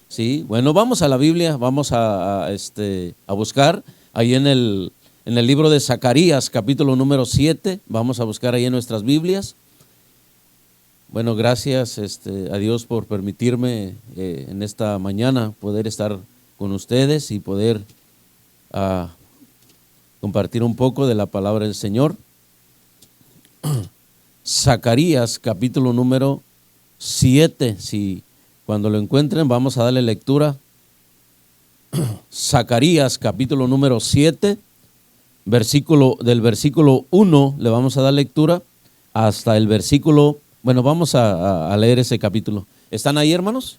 Sí, bueno, vamos a la Biblia, vamos a buscar ahí en el libro de Zacarías, capítulo número 7, vamos a buscar ahí en nuestras Biblias. Bueno, gracias a Dios por permitirme en esta mañana poder estar con ustedes y poder compartir un poco de la palabra del Señor. Zacarías, capítulo número 7, si cuando lo encuentren vamos a darle lectura. Zacarías, capítulo número 7, del versículo 1 le vamos a dar lectura hasta el versículo, bueno, vamos a leer ese capítulo. ¿Están ahí, hermanos?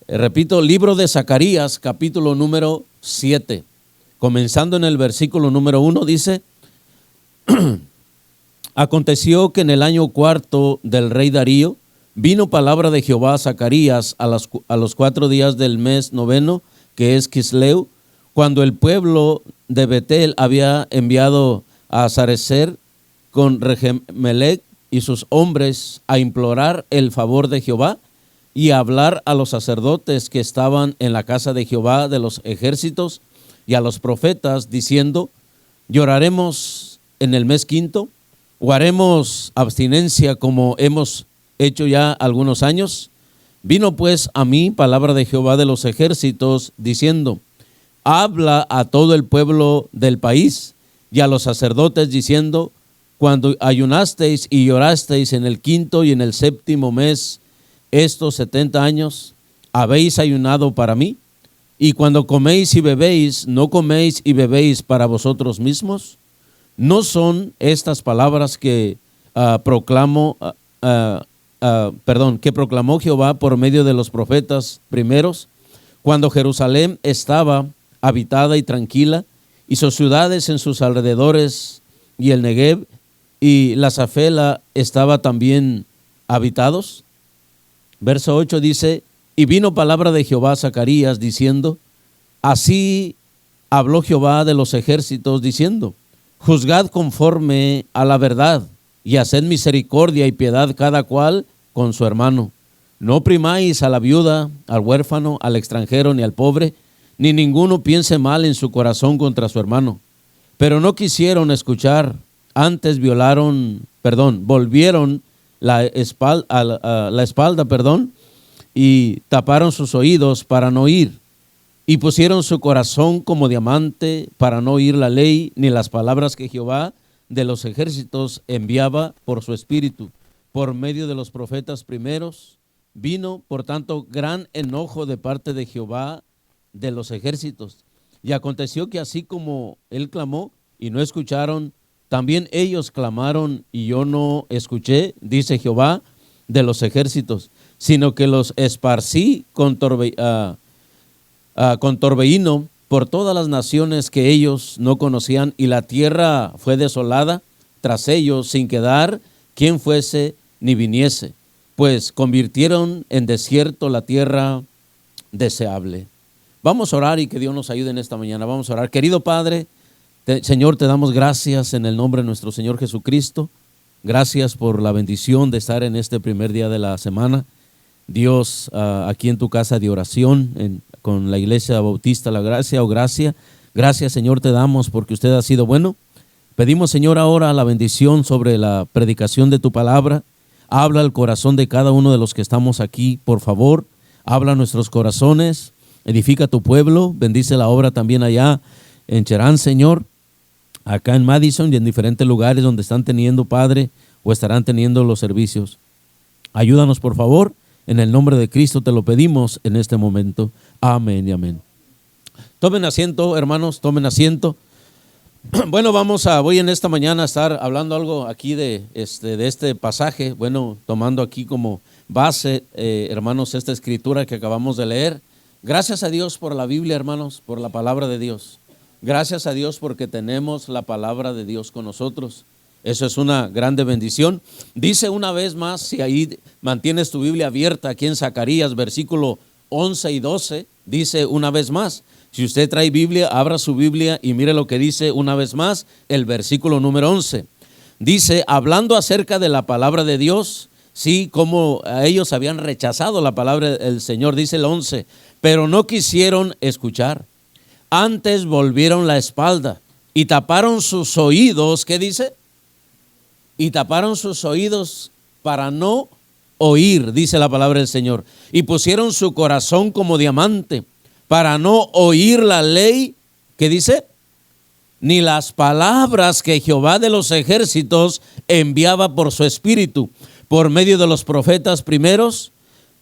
Repito, libro de Zacarías, capítulo número 7, comenzando en el versículo número 1, dice: Aconteció que en el año cuarto del rey Darío vino palabra de Jehová a Zacarías a los 4 días del mes noveno, que es Quisleu, cuando el pueblo de Betel había enviado a Sarecer con Regemelec y sus hombres a implorar el favor de Jehová y a hablar a los sacerdotes que estaban en la casa de Jehová de los ejércitos y a los profetas, diciendo: ¿lloraremos en el mes quinto? ¿O haremos abstinencia como hemos hecho ya algunos años? Vino pues a mí palabra de Jehová de los ejércitos, diciendo: habla a todo el pueblo del país y a los sacerdotes, diciendo: cuando ayunasteis y llorasteis en el quinto y en el séptimo mes, estos 70 años, ¿habéis ayunado para mí? Y cuando coméis y bebéis, ¿no coméis y bebéis para vosotros mismos? ¿No son estas palabras que proclamó Jehová por medio de los profetas primeros, cuando Jerusalén estaba habitada y tranquila, y sus ciudades en sus alrededores, y el Negev y la Safela estaba también habitados? Verso 8 dice: y vino palabra de Jehová a Zacarías, diciendo: así habló Jehová de los ejércitos, diciendo: juzgad conforme a la verdad, y haced misericordia y piedad cada cual con su hermano. No oprimáis a la viuda, al huérfano, al extranjero, ni al pobre, ni ninguno piense mal en su corazón contra su hermano. Pero no quisieron escuchar, antes volvieron la espalda, y taparon sus oídos para no oír, y pusieron su corazón como diamante para no oír la ley ni las palabras que Jehová de los ejércitos enviaba por su espíritu, por medio de los profetas primeros. Vino, por tanto, gran enojo de parte de Jehová de los ejércitos. Y aconteció que así como él clamó y no escucharon, también ellos clamaron y yo no escuché, dice Jehová de los ejércitos, sino que los esparcí con torbellino por todas las naciones que ellos no conocían, y la tierra fue desolada tras ellos, sin quedar quien fuese ni viniese, pues convirtieron en desierto la tierra deseable. Vamos a orar y que Dios nos ayude en esta mañana. Vamos a orar. Querido Padre, Señor, te damos gracias en el nombre de nuestro Señor Jesucristo. Gracias por la bendición de estar en este primer día de la semana. Dios, aquí en tu casa de oración, con la Iglesia Bautista La Gracia o Gracia. Gracias, Señor, te damos porque usted ha sido bueno. Pedimos, Señor, ahora la bendición sobre la predicación de tu palabra. Habla al corazón de cada uno de los que estamos aquí, por favor. Habla a nuestros corazones. Edifica tu pueblo. Bendice la obra también allá en Cherán, Señor. Acá en Madison y en diferentes lugares donde están teniendo, Padre, o estarán teniendo los servicios. Ayúdanos, por favor. En el nombre de Cristo te lo pedimos en este momento. Amén y amén. Tomen asiento, hermanos, tomen asiento. Bueno, voy en esta mañana a estar hablando algo aquí de este pasaje. Bueno, tomando aquí como base, hermanos, esta escritura que acabamos de leer. Gracias a Dios por la Biblia, hermanos, por la palabra de Dios. Gracias a Dios porque tenemos la palabra de Dios con nosotros. Eso es una grande bendición. Dice una vez más, si ahí mantienes tu Biblia abierta, aquí en Zacarías, versículo 11 y 12, dice una vez más. Si usted trae Biblia, abra su Biblia y mire lo que dice una vez más el versículo número 11. Dice, hablando acerca de la palabra de Dios, sí, como a ellos habían rechazado la palabra del Señor, dice el 11, pero no quisieron escuchar. Antes volvieron la espalda y taparon sus oídos, ¿qué dice? Y taparon sus oídos para no oír, dice la palabra del Señor. Y pusieron su corazón como diamante para no oír la ley, ¿qué dice? Ni las palabras que Jehová de los ejércitos enviaba por su espíritu, por medio de los profetas primeros.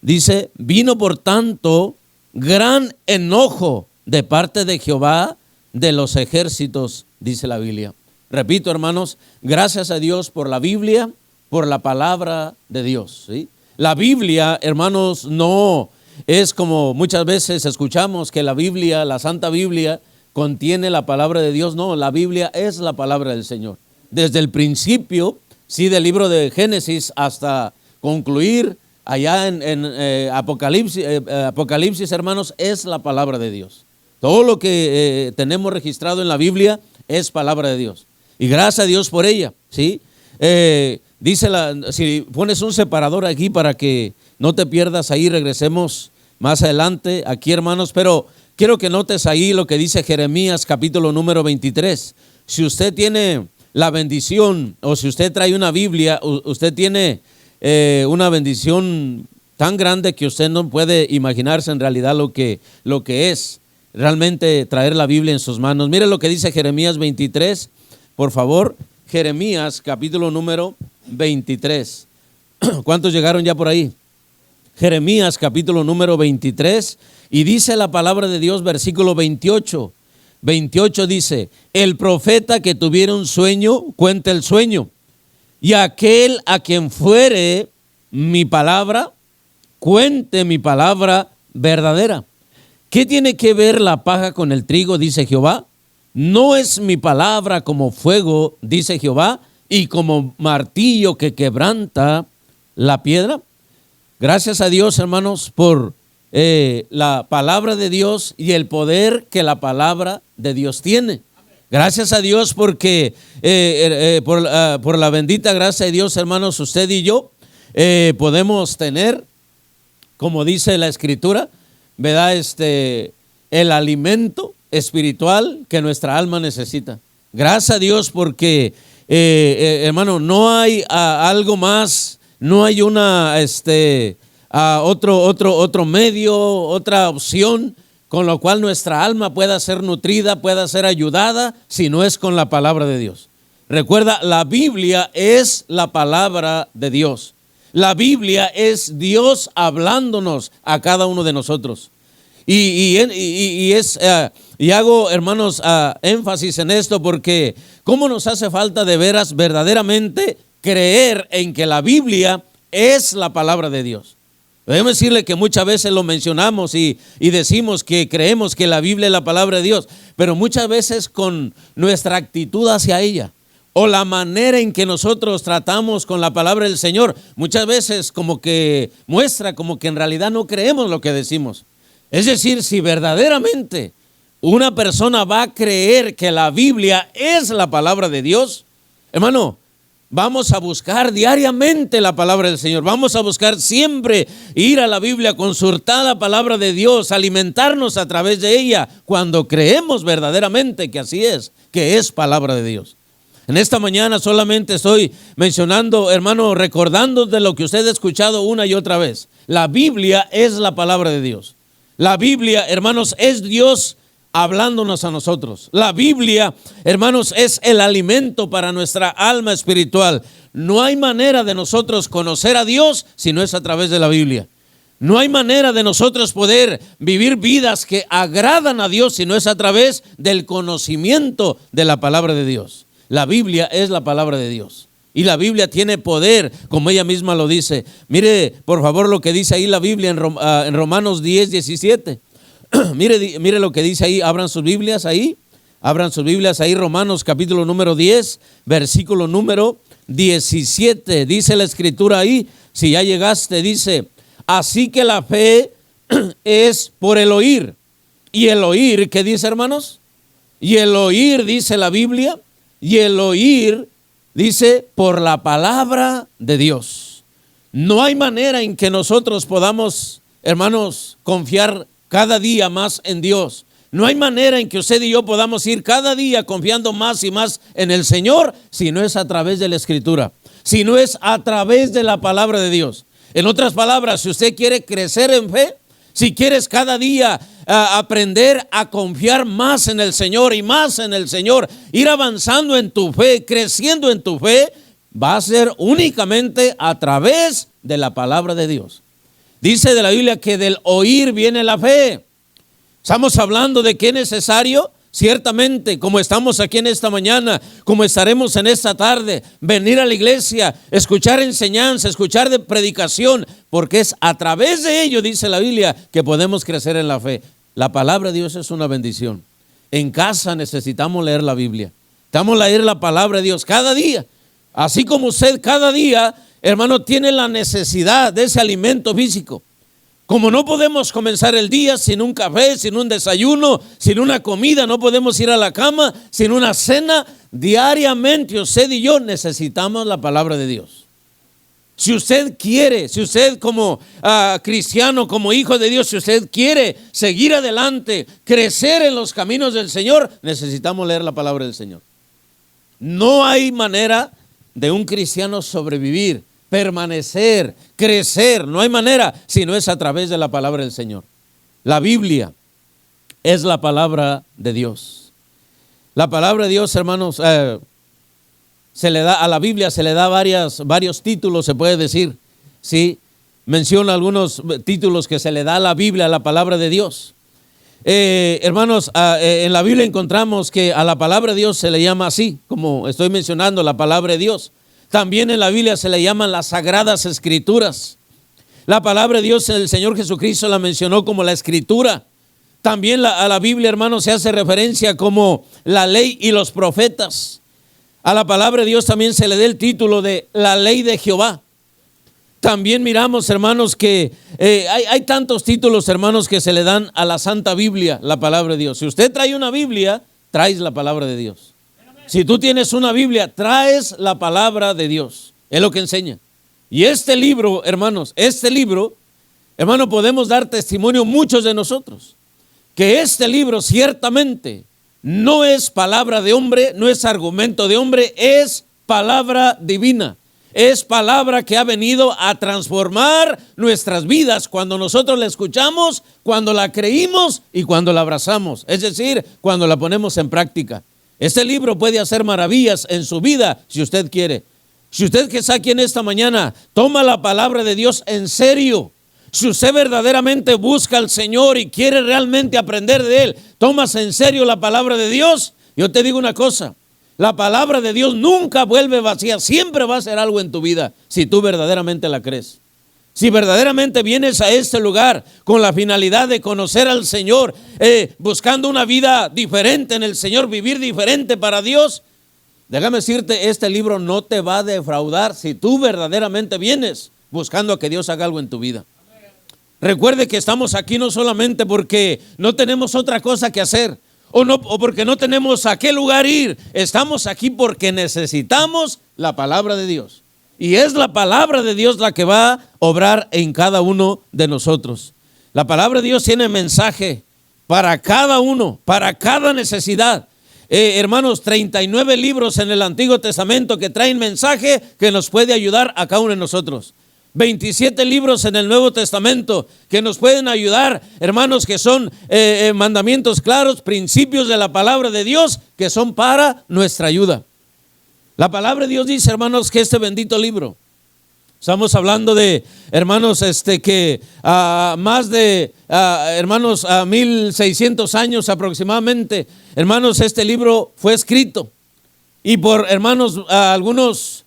Dice, vino por tanto gran enojo de parte de Jehová de los ejércitos, dice la Biblia. Repito, hermanos, gracias a Dios por la Biblia, por la palabra de Dios, ¿sí? La Biblia, hermanos, no es como muchas veces escuchamos que la Biblia, la Santa Biblia, contiene la palabra de Dios. No, la Biblia es la palabra del Señor. Desde el principio, sí, del libro de Génesis hasta concluir allá en Apocalipsis, hermanos, es la palabra de Dios. Todo lo que tenemos registrado en la Biblia es palabra de Dios. Y gracias a Dios por ella, ¿sí? Dice si pones un separador aquí para que no te pierdas ahí, regresemos más adelante aquí, hermanos, pero quiero que notes ahí lo que dice Jeremías capítulo número 23. Si usted tiene la bendición o si usted trae una Biblia, usted tiene una bendición tan grande que usted no puede imaginarse en realidad lo que es realmente traer la Biblia en sus manos. Mire lo que dice Jeremías 23, por favor. Jeremías capítulo número 23. ¿Cuántos llegaron ya por ahí? Jeremías capítulo número 23, y dice la palabra de Dios, versículo 28. 28 dice, el profeta que tuviera un sueño, cuente el sueño, y aquel a quien fuere mi palabra, cuente mi palabra verdadera. ¿Qué tiene que ver la paja con el trigo? Dice Jehová. ¿No es mi palabra como fuego, dice Jehová, y como martillo que quebranta la piedra? Gracias a Dios, hermanos, por la palabra de Dios y el poder que la palabra de Dios tiene. Gracias a Dios porque por la bendita gracia de Dios, hermanos, usted y yo podemos tener, como dice la Escritura, ¿verdad? El alimento espiritual que nuestra alma necesita. Gracias a Dios porque, hermano, no hay algo más, no hay otro medio, otra opción con lo cual nuestra alma pueda ser nutrida, pueda ser ayudada, si no es con la palabra de Dios. Recuerda, la Biblia es la palabra de Dios. La Biblia es Dios hablándonos a cada uno de nosotros. Y hago, hermanos, énfasis en esto porque cómo nos hace falta de veras verdaderamente creer en que la Biblia es la palabra de Dios. Déjeme decirle que muchas veces lo mencionamos y decimos que creemos que la Biblia es la palabra de Dios, pero muchas veces con nuestra actitud hacia ella o la manera en que nosotros tratamos con la palabra del Señor, muchas veces como que muestra como que en realidad no creemos lo que decimos. Es decir, si verdaderamente una persona va a creer que la Biblia es la palabra de Dios, hermano, vamos a buscar diariamente la palabra del Señor. Vamos a buscar siempre ir a la Biblia, consultar la palabra de Dios, alimentarnos a través de ella, cuando creemos verdaderamente que así es, que es palabra de Dios. En esta mañana solamente estoy mencionando, hermano, recordando de lo que usted ha escuchado una y otra vez. La Biblia es la palabra de Dios. La Biblia, hermanos, es Dios hablándonos a nosotros. La Biblia, hermanos, es el alimento para nuestra alma espiritual. No hay manera de nosotros conocer a Dios si no es a través de la Biblia. No hay manera de nosotros poder vivir vidas que agradan a Dios si no es a través del conocimiento de la palabra de Dios. La Biblia es la palabra de Dios. Y la Biblia tiene poder, como ella misma lo dice. Mire, por favor, lo que dice ahí la Biblia en Romanos 10, 17. Mire lo que dice ahí. Abran sus Biblias ahí. Romanos capítulo número 10, versículo número 17. Dice la Escritura ahí, si ya llegaste, dice, así que la fe es por el oír. Y el oír, ¿qué dice, hermanos? Y el oír, dice la Biblia, y el oír dice por la palabra de Dios. No hay manera en que nosotros podamos, hermanos, confiar cada día más en Dios. No hay manera en que usted y yo podamos ir cada día confiando más y más en el Señor si no es a través de la Escritura, si no es a través de la palabra de Dios. En otras palabras, si usted quiere crecer en fe, si quieres cada día aprender a confiar más en el Señor y más en el Señor, ir avanzando en tu fe, creciendo en tu fe, va a ser únicamente a través de la palabra de Dios. Dice de la Biblia que del oír viene la fe. Estamos hablando de que es necesario, ciertamente, como estamos aquí en esta mañana, como estaremos en esta tarde, venir a la iglesia, escuchar enseñanza, escuchar de predicación, porque es a través de ello, dice la Biblia, que podemos crecer en la fe. La palabra de Dios es una bendición. En casa necesitamos leer la Biblia. Necesitamos leer la palabra de Dios cada día. Así como usted cada día, hermano, tiene la necesidad de ese alimento físico. Como no podemos comenzar el día sin un café, sin un desayuno, sin una comida, no podemos ir a la cama, sin una cena, diariamente usted y yo necesitamos la palabra de Dios. Si usted quiere, si usted como cristiano, como hijo de Dios, si usted quiere seguir adelante, crecer en los caminos del Señor, necesitamos leer la palabra del Señor. No hay manera de un cristiano sobrevivir, permanecer, crecer, no hay manera si no es a través de la palabra del Señor. La Biblia es la palabra de Dios. La palabra de Dios, hermanos, se le da a la Biblia, se le da varios títulos, se puede decir, ¿sí? Menciona algunos títulos que se le da a la Biblia, a la palabra de Dios. Hermanos, en la Biblia encontramos que a la palabra de Dios se le llama así, como estoy mencionando, la palabra de Dios. También en la Biblia se le llaman las Sagradas Escrituras. La palabra de Dios, el Señor Jesucristo la mencionó como la Escritura. También a la Biblia, hermanos, se hace referencia como la ley y los profetas. A la palabra de Dios también se le da el título de la ley de Jehová. También miramos, hermanos, que hay tantos títulos, hermanos, que se le dan a la Santa Biblia, la palabra de Dios. Si usted trae una Biblia, traes la palabra de Dios. Si tú tienes una Biblia, traes la palabra de Dios. Es lo que enseña. Y este libro, hermanos, hermano, podemos dar testimonio muchos de nosotros, que este libro ciertamente no es palabra de hombre, no es argumento de hombre, es palabra divina. Es palabra que ha venido a transformar nuestras vidas cuando nosotros la escuchamos, cuando la creímos y cuando la abrazamos. Es decir, cuando la ponemos en práctica. Este libro puede hacer maravillas en su vida si usted quiere. Si usted que está aquí en esta mañana toma la palabra de Dios en serio, si usted verdaderamente busca al Señor y quiere realmente aprender de Él, tomas en serio la palabra de Dios, yo te digo una cosa, la palabra de Dios nunca vuelve vacía, siempre va a hacer algo en tu vida si tú verdaderamente la crees. Si verdaderamente vienes a este lugar con la finalidad de conocer al Señor, buscando una vida diferente en el Señor, vivir diferente para Dios, déjame decirte, este libro no te va a defraudar si tú verdaderamente vienes buscando a que Dios haga algo en tu vida. Recuerde que estamos aquí no solamente porque no tenemos otra cosa que hacer o porque no tenemos a qué lugar ir. Estamos aquí porque necesitamos la palabra de Dios. Y es la palabra de Dios la que va a obrar en cada uno de nosotros. La palabra de Dios tiene mensaje para cada uno, para cada necesidad. Hermanos, 39 libros en el Antiguo Testamento que traen mensaje que nos puede ayudar a cada uno de nosotros. 27 libros en el Nuevo Testamento que nos pueden ayudar, hermanos, que son mandamientos claros, principios de la palabra de Dios que son para nuestra ayuda. La palabra de Dios dice, hermanos, que este bendito libro, estamos hablando de, hermanos, que más de, hermanos, 1600 años aproximadamente, hermanos, este libro fue escrito y por, hermanos, algunos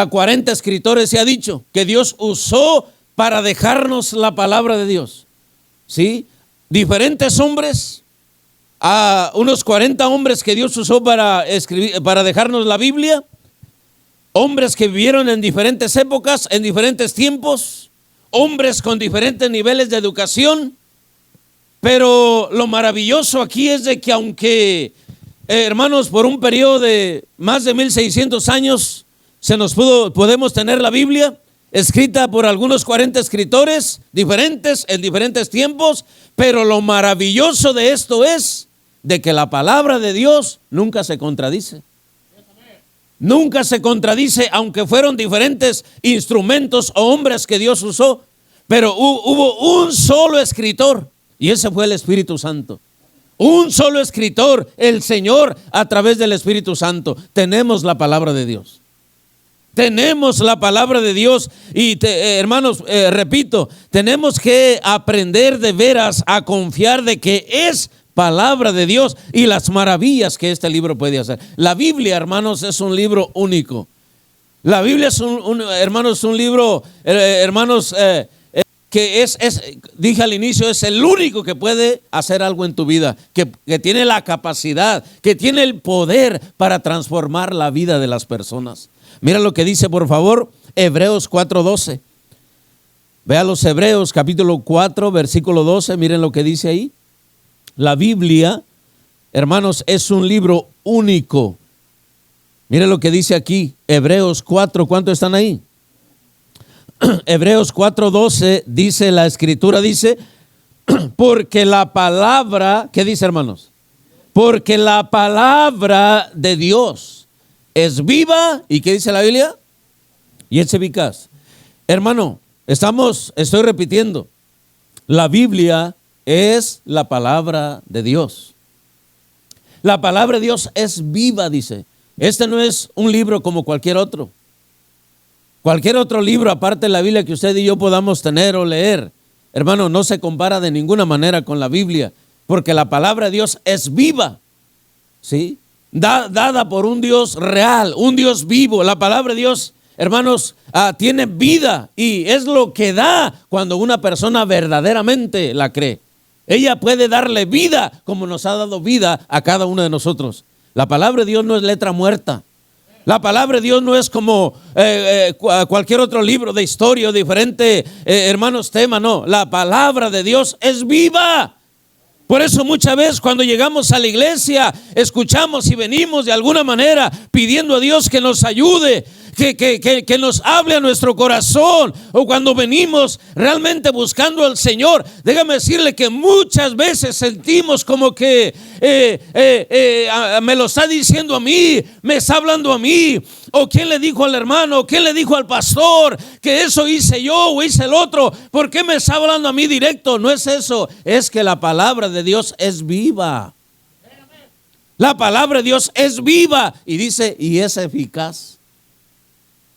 40 escritores se ha dicho que Dios usó para dejarnos la palabra de Dios. ¿Sí? Diferentes hombres, unos 40 hombres que Dios usó para escribir, para dejarnos la Biblia. Hombres que vivieron en diferentes épocas, en diferentes tiempos, hombres con diferentes niveles de educación. Pero lo maravilloso aquí es de que aunque, hermanos, por un periodo de más de 1600 años podemos tener la Biblia, escrita por algunos 40 escritores diferentes en diferentes tiempos, pero lo maravilloso de esto es de que la palabra de Dios nunca se contradice. Nunca se contradice, aunque fueron diferentes instrumentos o hombres que Dios usó, pero hubo un solo escritor, y ese fue el Espíritu Santo. Un solo escritor, el Señor, a través del Espíritu Santo. Tenemos la palabra de Dios. Tenemos la palabra de Dios y hermanos, repito, tenemos que aprender de veras a confiar de que es palabra de Dios y las maravillas que este libro puede hacer. La Biblia, hermanos, es un libro único. La Biblia es hermanos, un libro, hermanos, que dije al inicio, es el único que puede hacer algo en tu vida, que tiene la capacidad, que tiene el poder para transformar la vida de las personas. Mira lo que dice, por favor, Hebreos 4:12. Vea los Hebreos capítulo 4, versículo 12, miren lo que dice ahí. La Biblia, hermanos, es un libro único. Miren lo que dice aquí, Hebreos 4, ¿cuántos están ahí? Hebreos 4:12 dice, la escritura dice, porque la palabra, ¿qué dice, hermanos? Porque la palabra de Dios es viva, ¿y qué dice la Biblia? Y es eficaz. Hermano, estoy repitiendo, la Biblia es la palabra de Dios. La palabra de Dios es viva, dice. Este no es un libro como cualquier otro. Cualquier otro libro aparte de la Biblia que usted y yo podamos tener o leer, hermano, no se compara de ninguna manera con la Biblia, porque la palabra de Dios es viva, ¿sí? Dada por un Dios real, un Dios vivo. La palabra de Dios, hermanos, tiene vida y es lo que da cuando una persona verdaderamente la cree. Ella puede darle vida como nos ha dado vida a cada uno de nosotros. La palabra de Dios no es letra muerta. La palabra de Dios no es como cualquier otro libro de historia o diferente, hermanos, tema, no. La palabra de Dios es viva. Por eso muchas veces cuando llegamos a la iglesia, escuchamos y venimos de alguna manera pidiendo a Dios que nos ayude, que nos hable a nuestro corazón, o cuando venimos realmente buscando al Señor. Déjame decirle que muchas veces sentimos como que me lo está diciendo a mí, me está hablando a mí, o quién le dijo al hermano, o quién le dijo al pastor que eso hice yo o hice el otro. ¿Por qué me está hablando a mí directo? No es eso, es que la palabra de Dios es viva. La palabra de Dios es viva y dice, y es eficaz.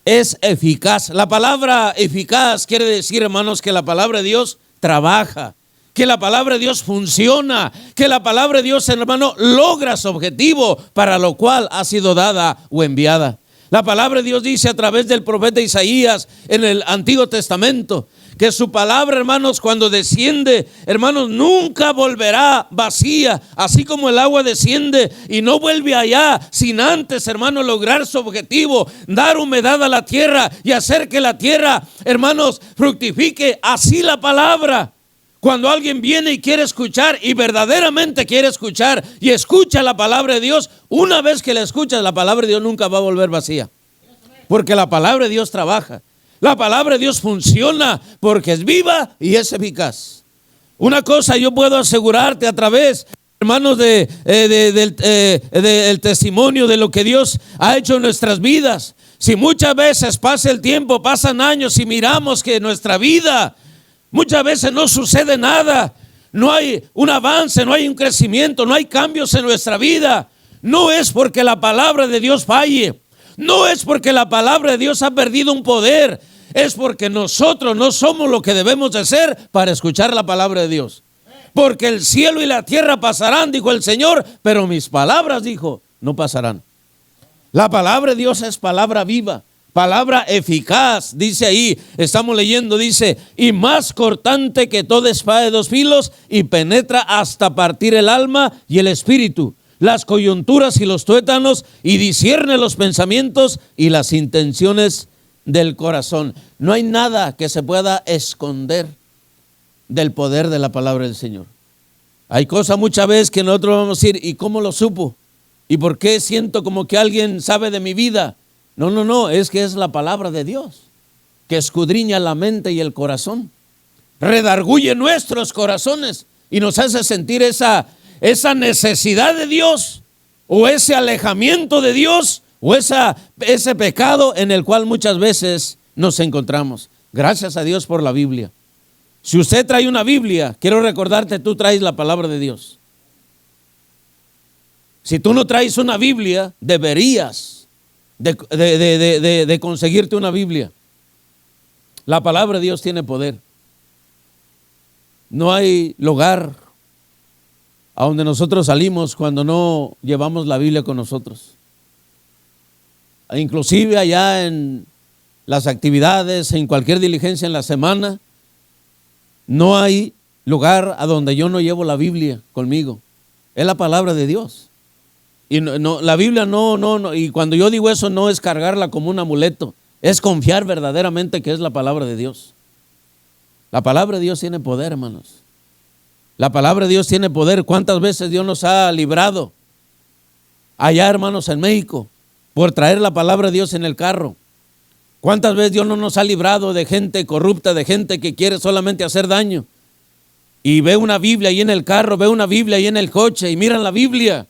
Es eficaz. La palabra eficaz quiere decir, hermanos, que la palabra de Dios trabaja, que la palabra de Dios funciona, que la palabra de Dios, hermano, logra su objetivo para lo cual ha sido dada o enviada. La palabra de Dios dice a través del profeta Isaías en el Antiguo Testamento que su palabra, hermanos, cuando desciende, hermanos, nunca volverá vacía, así como el agua desciende y no vuelve allá sin antes, hermanos, lograr su objetivo, dar humedad a la tierra y hacer que la tierra, hermanos, fructifique. Así la palabra. Cuando alguien viene y quiere escuchar y verdaderamente quiere escuchar y escucha la palabra de Dios, una vez que la escuchas, la palabra de Dios nunca va a volver vacía, porque la palabra de Dios trabaja. La palabra de Dios funciona porque es viva y es eficaz. Una cosa yo puedo asegurarte a través, hermanos, del testimonio de lo que Dios ha hecho en nuestras vidas. Si muchas veces pasa el tiempo, pasan años y miramos que en nuestra vida muchas veces no sucede nada, no hay un avance, no hay un crecimiento, no hay cambios en nuestra vida, no es porque la palabra de Dios falle. No es porque la palabra de Dios ha perdido un poder, es porque nosotros no somos lo que debemos de ser para escuchar la palabra de Dios. Porque el cielo y la tierra pasarán, dijo el Señor, pero mis palabras, dijo, no pasarán. La palabra de Dios es palabra viva, palabra eficaz, dice ahí, estamos leyendo, dice, y más cortante que toda espada de dos filos, y penetra hasta partir el alma y el espíritu, las coyunturas y los tuétanos, y discierne los pensamientos y las intenciones del corazón. No hay nada que se pueda esconder del poder de la palabra del Señor. Hay cosas muchas veces que nosotros vamos a decir, ¿y cómo lo supo? ¿Y por qué siento como que alguien sabe de mi vida? No, es que es la palabra de Dios. que escudriña la mente y el corazón, redarguye nuestros corazones y nos hace sentir esa necesidad de Dios, o ese alejamiento de Dios, o ese pecado en el cual muchas veces nos encontramos. Gracias a Dios por la Biblia. Si usted trae una Biblia, quiero recordarte, tú traes la palabra de Dios. Si tú no traes una Biblia, deberías de conseguirte una Biblia. La palabra de Dios tiene poder. No hay lugar a donde nosotros salimos cuando no llevamos la Biblia con nosotros. Inclusive allá en las actividades, en cualquier diligencia en la semana, no hay lugar a donde yo no llevo la Biblia conmigo. Es la palabra de Dios. Y la Biblia no, y cuando yo digo eso no es cargarla como un amuleto, es confiar verdaderamente que es la palabra de Dios. La palabra de Dios tiene poder, hermanos. La palabra de Dios tiene poder. ¿Cuántas veces Dios nos ha librado allá, hermanos, en México, por traer la palabra de Dios en el carro? ¿Cuántas veces Dios no nos ha librado de gente corrupta, de gente que quiere solamente hacer daño? Y ve una Biblia ahí en el carro, ve una Biblia ahí en el coche y miran la Biblia.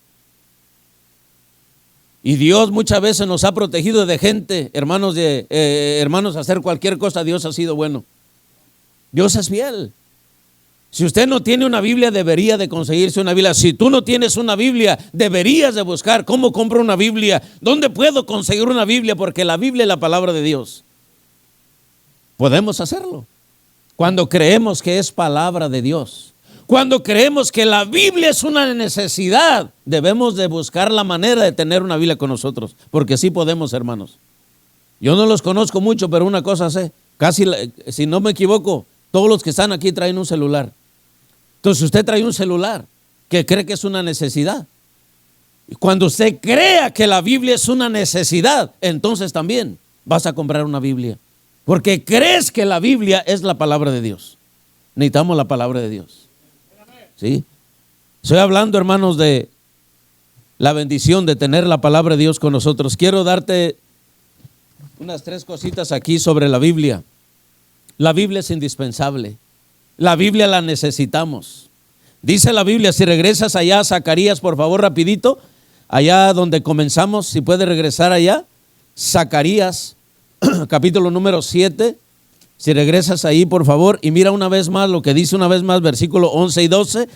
Y Dios muchas veces nos ha protegido de gente, hermanos, hermanos, hacer cualquier cosa. Dios ha sido bueno. Dios es fiel. Si usted no tiene una Biblia, debería de conseguirse una Biblia. Si tú no tienes una Biblia, deberías de buscar cómo compro una Biblia. ¿Dónde puedo conseguir una Biblia? Porque la Biblia es la palabra de Dios. Podemos hacerlo cuando creemos que es palabra de Dios. Cuando creemos que la Biblia es una necesidad, debemos de buscar la manera de tener una Biblia con nosotros, porque sí podemos, hermanos. Yo no los conozco mucho, pero una cosa sé, casi, si no me equivoco, todos los que están aquí traen un celular. Entonces usted trae un celular que cree que es una necesidad. Y cuando usted crea que la Biblia es una necesidad, entonces también vas a comprar una Biblia, porque crees que la Biblia es la palabra de Dios. Necesitamos la palabra de Dios. ¿Sí? Estoy hablando, hermanos, de la bendición de tener la palabra de Dios con nosotros. Quiero darte unas 3 cositas aquí sobre la Biblia. La Biblia es indispensable. La Biblia la necesitamos. Dice la Biblia, si regresas allá a Zacarías, por favor, rapidito, allá donde comenzamos, si puede regresar allá, Zacarías, capítulo número 7. Si regresas ahí, por favor, y mira una vez más lo que dice una vez más, versículo 11 y 12,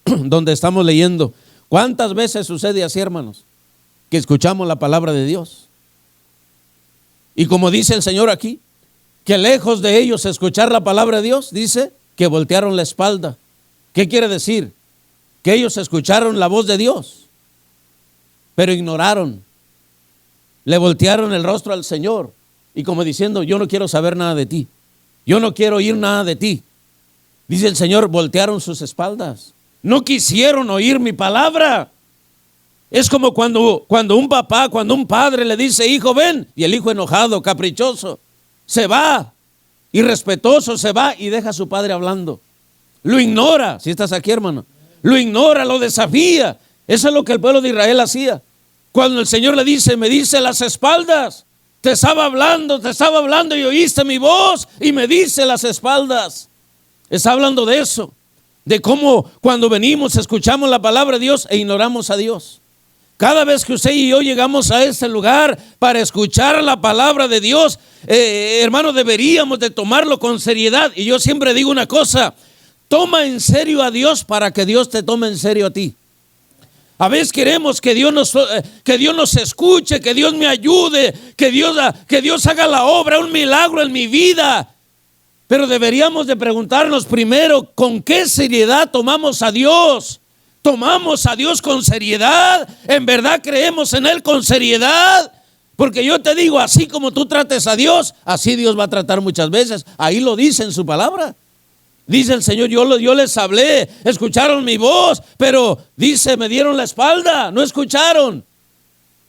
donde estamos leyendo. ¿Cuántas veces sucede así, hermanos? Que escuchamos la palabra de Dios. Y como dice el Señor aquí, que lejos de ellos escuchar la palabra de Dios, dice que voltearon la espalda. ¿Qué quiere decir? Que ellos escucharon la voz de Dios, pero ignoraron. Le voltearon el rostro al Señor. Y como diciendo, yo no quiero saber nada de ti. Yo no quiero oír nada de ti. Dice el Señor, voltearon sus espaldas. No quisieron oír mi palabra. Es como cuando un papá, cuando un padre le dice, hijo, ven. Y el hijo enojado, caprichoso, se va. Irrespetuoso, se va y deja a su padre hablando. Lo ignora. Si estás aquí, hermano. Lo ignora, lo desafía. Eso es lo que el pueblo de Israel hacía. Cuando el Señor le dice, me dice las espaldas. Te estaba hablando y oíste mi voz y me dice las espaldas. Está hablando de eso, de cómo cuando venimos escuchamos la palabra de Dios e ignoramos a Dios. Cada vez que usted y yo llegamos a este lugar para escuchar la palabra de Dios, hermano, deberíamos de tomarlo con seriedad. Y yo siempre digo una cosa, toma en serio a Dios para que Dios te tome en serio a ti. A veces queremos que Dios nos escuche, que Dios me ayude, que Dios haga la obra, un milagro en mi vida. Pero deberíamos de preguntarnos primero, ¿con qué seriedad tomamos a Dios? ¿Tomamos a Dios con seriedad? ¿En verdad creemos en Él con seriedad? Porque yo te digo, así como tú trates a Dios, así Dios va a tratar muchas veces. Ahí lo dice en su palabra. Dice el Señor, yo les hablé, escucharon mi voz, pero dice, me dieron la espalda, no escucharon.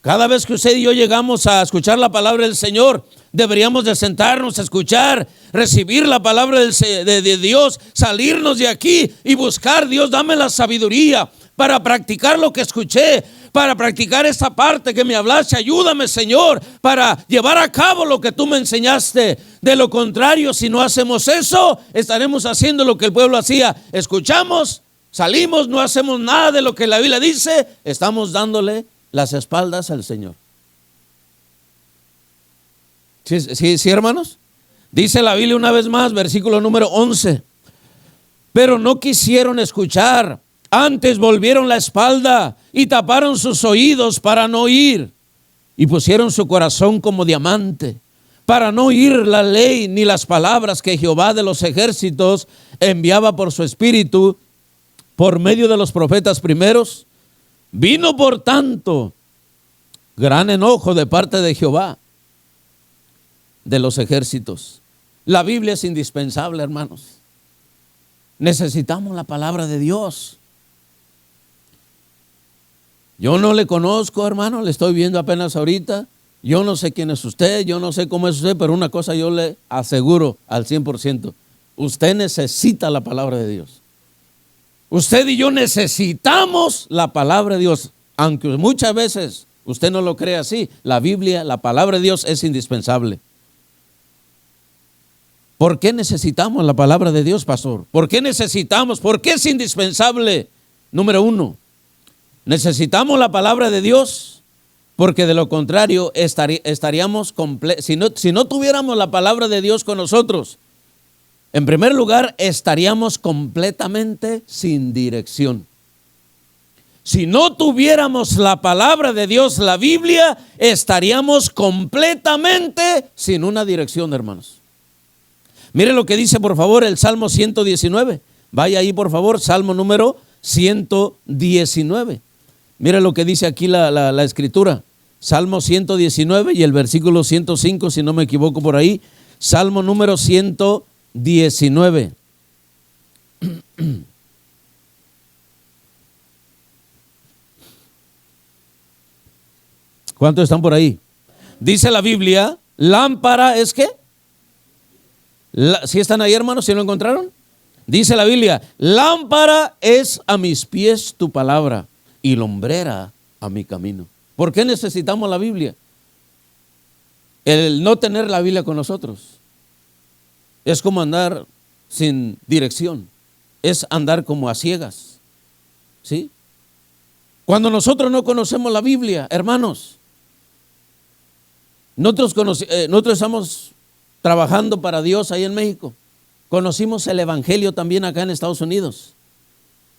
Cada vez que usted y yo llegamos a escuchar la palabra del Señor, deberíamos de sentarnos a escuchar, recibir la palabra de Dios, salirnos de aquí y buscar, Dios, dame la sabiduría para practicar lo que escuché, para practicar esta parte que me hablaste. Ayúdame, Señor, para llevar a cabo lo que tú me enseñaste. De lo contrario, si no hacemos eso, estaremos haciendo lo que el pueblo hacía. Escuchamos, salimos, no hacemos nada de lo que la Biblia dice. Estamos dándole las espaldas al Señor. ¿Sí, hermanos? Dice la Biblia una vez más, versículo número 11. Pero no quisieron escuchar, antes volvieron la espalda y taparon sus oídos para no oír, y pusieron su corazón como diamante, para no oír la ley ni las palabras que Jehová de los ejércitos enviaba por su espíritu por medio de los profetas primeros. Vino por tanto gran enojo de parte de Jehová de los ejércitos. La Biblia es indispensable, hermanos. Necesitamos la palabra de Dios. Yo no le conozco, hermano, le estoy viendo apenas ahorita. Yo no sé quién es usted, yo no sé cómo es usted, pero una cosa yo le aseguro al 100%. Usted necesita la palabra de Dios. Usted y yo necesitamos la palabra de Dios. Aunque muchas veces usted no lo cree así, la Biblia, la palabra de Dios es indispensable. ¿Por qué necesitamos la palabra de Dios, pastor? ¿Por qué necesitamos? ¿Por qué es indispensable? Número uno, necesitamos la palabra de Dios porque de lo contrario estaríamos completos. Si no tuviéramos la palabra de Dios con nosotros, en primer lugar estaríamos completamente sin dirección. Si no tuviéramos la palabra de Dios, la Biblia, estaríamos completamente sin una dirección, hermanos. Mire lo que dice, por favor, el Salmo 119. Vaya ahí, por favor, Salmo número 119. Mire lo que dice aquí la Escritura. Salmo 119 y el versículo 105, si no me equivoco por ahí. Salmo número 119. ¿Cuántos están por ahí? Dice la Biblia, lámpara es ¿qué? ¿Sí están ahí, hermanos? ¿Sí lo encontraron? Dice la Biblia, lámpara es a mis pies tu palabra y lumbrera a mi camino. ¿Por qué necesitamos la Biblia? El no tener la Biblia con nosotros es como andar sin dirección, es andar como a ciegas, ¿sí? Cuando nosotros no conocemos la Biblia, hermanos, nosotros estamos trabajando para Dios ahí en México. Conocimos el Evangelio también acá en Estados Unidos.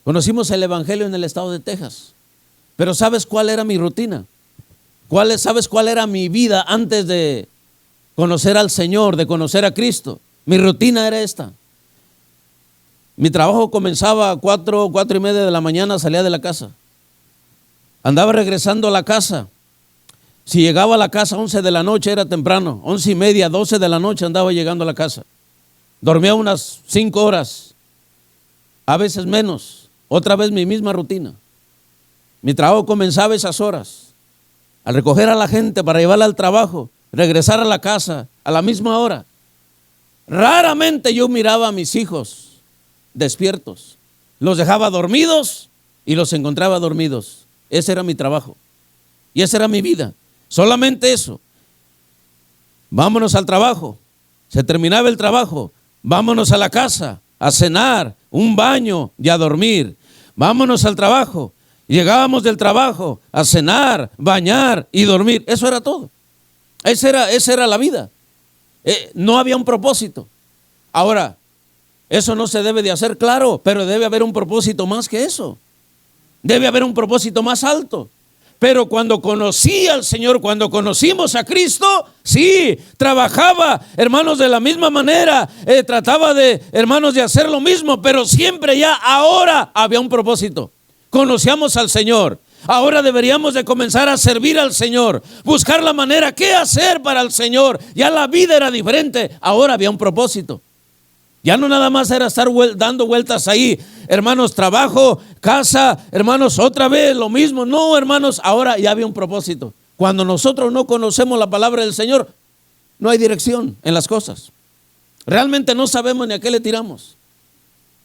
Conocimos el Evangelio en el estado de Texas. Pero ¿sabes cuál era mi rutina? ¿Sabes cuál era mi vida antes de conocer al Señor, de conocer a Cristo? Mi rutina era esta. Mi trabajo comenzaba a 4:30 de la mañana, salía de la casa. Andaba regresando a la casa. Si llegaba a la casa 11 de la noche era temprano, 11:30, 12 de la noche andaba llegando a la casa. Dormía unas 5 horas, a veces menos, otra vez mi misma rutina. Mi trabajo comenzaba a esas horas, al recoger a la gente para llevarla al trabajo, regresar a la casa a la misma hora. Raramente yo miraba a mis hijos despiertos, los dejaba dormidos y los encontraba dormidos. Ese era mi trabajo y esa era mi vida. Solamente eso. Vámonos al trabajo. Se terminaba el trabajo. Vámonos a la casa a cenar, un baño y a dormir. Vámonos al trabajo. Llegábamos del trabajo a cenar, bañar y dormir. Eso era todo. Esa era la vida. No había un propósito. Ahora, eso no se debe de hacer, claro, pero debe haber un propósito más que eso. Debe haber un propósito más alto. Pero cuando conocí al Señor, cuando conocimos a Cristo, sí, trabajaba, hermanos, de la misma manera, trataba de, hermanos, de hacer lo mismo, pero siempre ya ahora había un propósito. Conocíamos al Señor. Ahora deberíamos de comenzar a servir al Señor, buscar la manera, qué hacer para el Señor. Ya la vida era diferente, ahora había un propósito. Ya no nada más era estar dando vueltas ahí, hermanos, trabajo, casa, hermanos, otra vez lo mismo. No, hermanos, ahora ya había un propósito. Cuando nosotros no conocemos la palabra del Señor, no hay dirección en las cosas. Realmente no sabemos ni a qué le tiramos.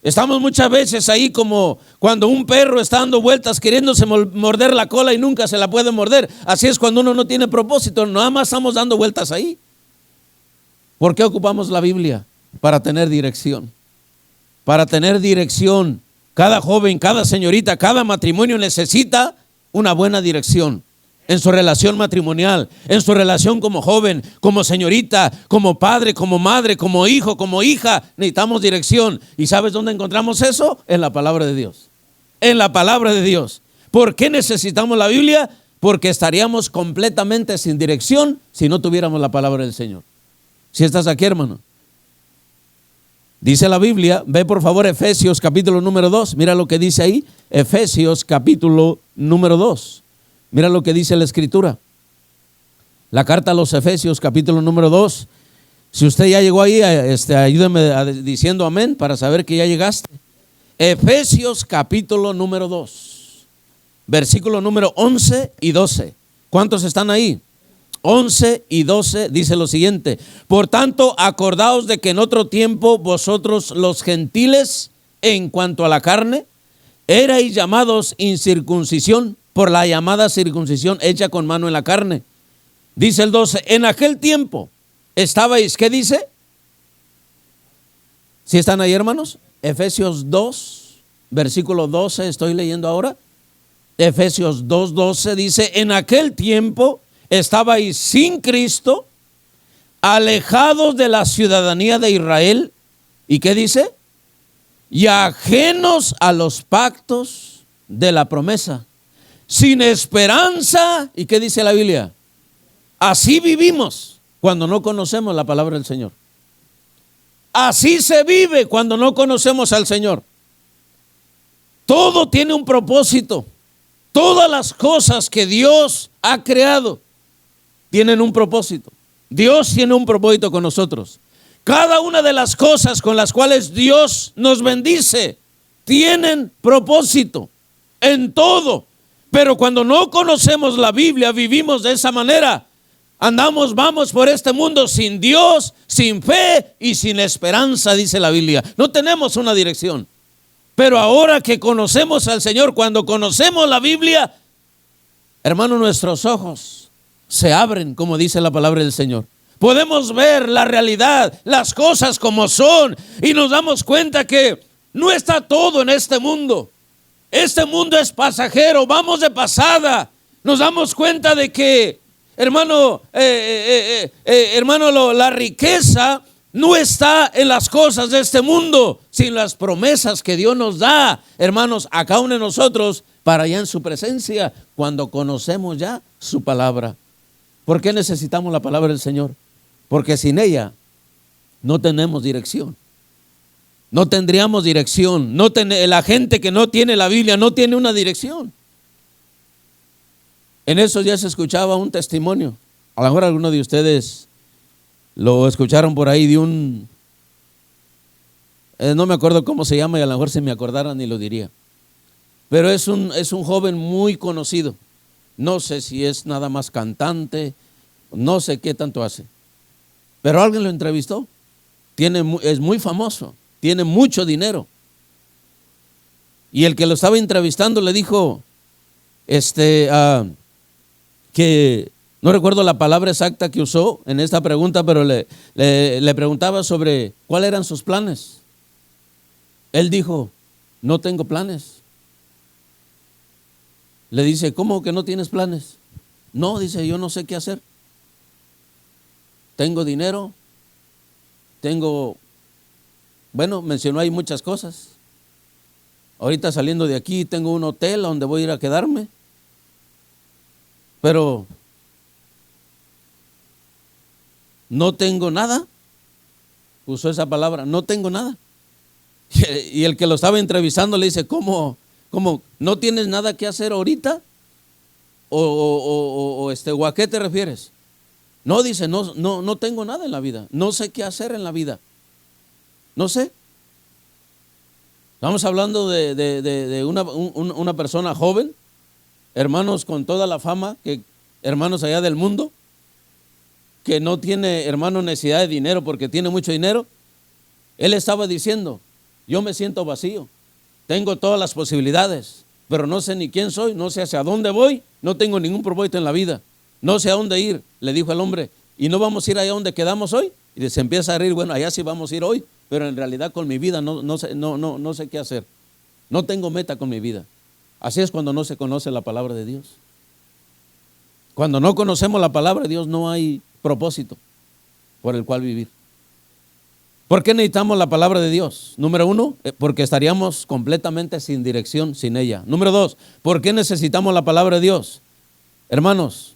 Estamos muchas veces ahí como cuando un perro está dando vueltas queriéndose morder la cola y nunca se la puede morder. Así es cuando uno no tiene propósito, nada más estamos dando vueltas ahí. ¿Por qué ocupamos la Biblia? Para tener dirección. Para tener dirección. Cada joven, cada señorita, cada matrimonio necesita una buena dirección en su relación matrimonial, en su relación como joven, como señorita, como padre, como madre, como hijo, como hija. Necesitamos dirección. ¿Y sabes dónde encontramos eso? En la palabra de Dios. En la palabra de Dios. ¿Por qué necesitamos la Biblia? Porque estaríamos completamente sin dirección si no tuviéramos la palabra del Señor. Si estás aquí, hermano. Dice la Biblia, ve por favor Efesios capítulo número 2, mira lo que dice ahí, Efesios capítulo número 2, mira lo que dice la Escritura. La carta a los Efesios capítulo número 2, si usted ya llegó ahí, ayúdeme diciendo amén para saber que ya llegaste. Efesios capítulo número 2, versículo número 11 y 12, ¿cuántos están ahí? 11 y 12 dice lo siguiente: por tanto, acordaos de que en otro tiempo vosotros los gentiles, en cuanto a la carne, erais llamados incircuncisión por la llamada circuncisión hecha con mano en la carne. Dice el 12, en aquel tiempo estabais, ¿qué dice? ¿Sí están ahí, hermanos? Efesios 2, versículo 12, estoy leyendo ahora. Efesios 2, 12 dice, en aquel tiempo estabais sin Cristo, alejados de la ciudadanía de Israel. ¿Y qué dice? Y ajenos a los pactos de la promesa, sin esperanza. ¿Y qué dice la Biblia? Así vivimos cuando no conocemos la palabra del Señor. Así se vive cuando no conocemos al Señor. Todo tiene un propósito. Todas las cosas que Dios ha creado tienen un propósito. Dios tiene un propósito con nosotros. Cada una de las cosas con las cuales Dios nos bendice tienen propósito en todo. Pero cuando no conocemos la Biblia, vivimos de esa manera. Vamos por este mundo sin Dios, sin fe y sin esperanza, dice la Biblia. No tenemos una dirección. Pero ahora que conocemos al Señor, cuando conocemos la Biblia, hermano, nuestros ojos se abren, como dice la palabra del Señor. Podemos ver la realidad, las cosas como son, y nos damos cuenta que no está todo en este mundo. Este mundo es pasajero, vamos de pasada. Nos damos cuenta de que, hermano, la riqueza no está en las cosas de este mundo, sino las promesas que Dios nos da, hermanos, a cada uno de nosotros, para allá en su presencia, cuando conocemos ya su palabra. ¿Por qué necesitamos la palabra del Señor? Porque sin ella no tenemos dirección. No tendríamos dirección. La gente que no tiene la Biblia no tiene una dirección. En esos días se escuchaba un testimonio. A lo mejor algunos de ustedes lo escucharon por ahí de un, no me acuerdo cómo se llama, y a lo mejor si me acordara ni lo diría. Pero es un joven muy conocido. No sé si es nada más cantante, no sé qué tanto hace. Pero alguien lo entrevistó. Es muy famoso, tiene mucho dinero. Y el que lo estaba entrevistando le dijo, que no recuerdo la palabra exacta que usó en esta pregunta, pero le preguntaba sobre cuáles eran sus planes. Él dijo, no tengo planes. Le dice, ¿cómo que no tienes planes? No, dice, yo no sé qué hacer. Tengo dinero, mencionó ahí muchas cosas. Ahorita saliendo de aquí tengo un hotel a donde voy a ir a quedarme. Pero no tengo nada. Usó esa palabra, no tengo nada. Y el que lo estaba entrevistando le dice, ¿cómo? ¿No tienes nada que hacer ahorita? ¿O a qué te refieres? No, dice, no tengo nada en la vida. No sé qué hacer en la vida. No sé. Estamos hablando de una persona joven, hermanos, con toda la fama, hermanos allá del mundo, que no tiene, hermano, necesidad de dinero porque tiene mucho dinero. Él estaba diciendo, yo me siento vacío. Tengo todas las posibilidades, pero no sé ni quién soy, no sé hacia dónde voy, no tengo ningún propósito en la vida, no sé a dónde ir, le dijo el hombre. ¿Y no vamos a ir allá donde quedamos hoy? Y se empieza a reír, bueno, allá sí vamos a ir hoy, pero en realidad con mi vida no sé qué hacer. No tengo meta con mi vida. Así es cuando no se conoce la palabra de Dios. Cuando no conocemos la palabra de Dios no hay propósito por el cual vivir. ¿Por qué necesitamos la palabra de Dios? Número 1, porque estaríamos completamente sin dirección sin ella. Número 2, ¿por qué necesitamos la palabra de Dios? Hermanos,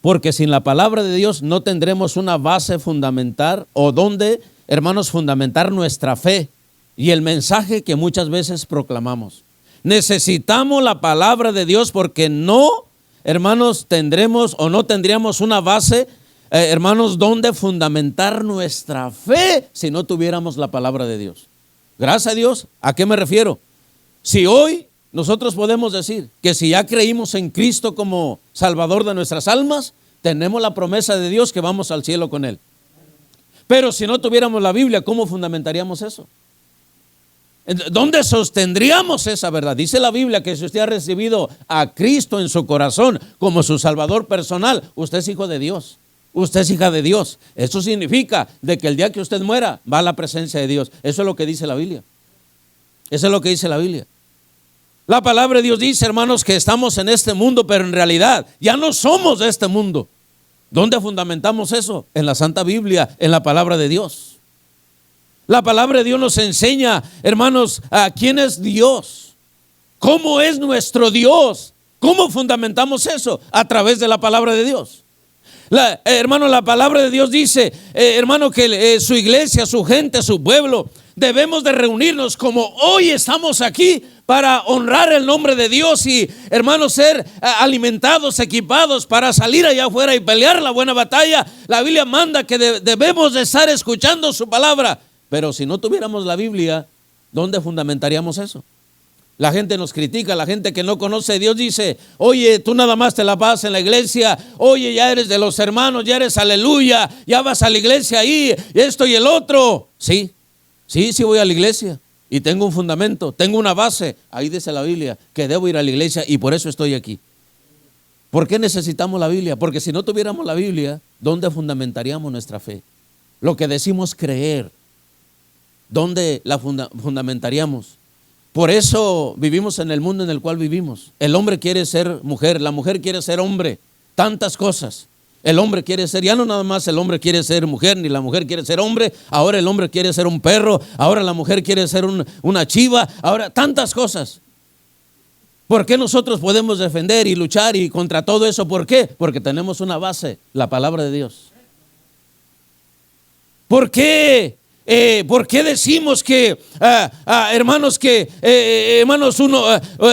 porque sin la palabra de Dios no tendremos una base fundamental o donde, hermanos, fundamentar nuestra fe y el mensaje que muchas veces proclamamos. Necesitamos la palabra de Dios porque no, hermanos, tendremos o no tendríamos una base, hermanos, donde fundamentar nuestra fe si no tuviéramos la palabra de Dios. Gracias a Dios, ¿a qué me refiero? Si hoy nosotros podemos decir que si ya creímos en Cristo como Salvador de nuestras almas, tenemos la promesa de Dios que vamos al cielo con Él. Pero si no tuviéramos la Biblia, ¿cómo fundamentaríamos eso? ¿Dónde sostendríamos esa verdad? Dice la Biblia que si usted ha recibido a Cristo en su corazón como su Salvador personal, usted es hijo de Dios. Usted es hija de Dios. Eso significa de que el día que usted muera va a la presencia de Dios. Eso es lo que dice la Biblia. Eso es lo que dice la Biblia. La palabra de Dios dice, hermanos, que estamos en este mundo, pero en realidad ya no somos de este mundo. ¿Dónde fundamentamos eso? En la Santa Biblia, en la palabra de Dios. La palabra de Dios nos enseña, hermanos, a quién es Dios. ¿Cómo es nuestro Dios? ¿Cómo fundamentamos eso? A través de la palabra de Dios. Hermano, la palabra de Dios dice, hermano, que su iglesia, su gente, su pueblo, debemos de reunirnos como hoy estamos aquí para honrar el nombre de Dios y, hermanos, ser alimentados, equipados para salir allá afuera y pelear la buena batalla. La Biblia manda que debemos de estar escuchando su palabra. Pero si no tuviéramos la Biblia, ¿dónde fundamentaríamos eso? La gente nos critica, la gente que no conoce a Dios dice, oye, tú nada más te la pasas en la iglesia, oye, ya eres de los hermanos, ya eres aleluya, ya vas a la iglesia ahí, esto y el otro. Sí voy a la iglesia y tengo un fundamento, tengo una base. Ahí dice la Biblia que debo ir a la iglesia y por eso estoy aquí. ¿Por qué necesitamos la Biblia? Porque si no tuviéramos la Biblia, ¿dónde fundamentaríamos nuestra fe? Lo que decimos creer, ¿dónde la fundamentaríamos? Por eso vivimos en el mundo en el cual vivimos. El hombre quiere ser mujer, la mujer quiere ser hombre, tantas cosas. El hombre quiere ser, ya no nada más el hombre quiere ser mujer, ni la mujer quiere ser hombre. Ahora el hombre quiere ser un perro, ahora la mujer quiere ser una chiva, ahora tantas cosas. ¿Por qué nosotros podemos defender y luchar y contra todo eso? ¿Por qué? Porque tenemos una base, la palabra de Dios. ¿Por qué? ¿Por qué decimos que, hermanos,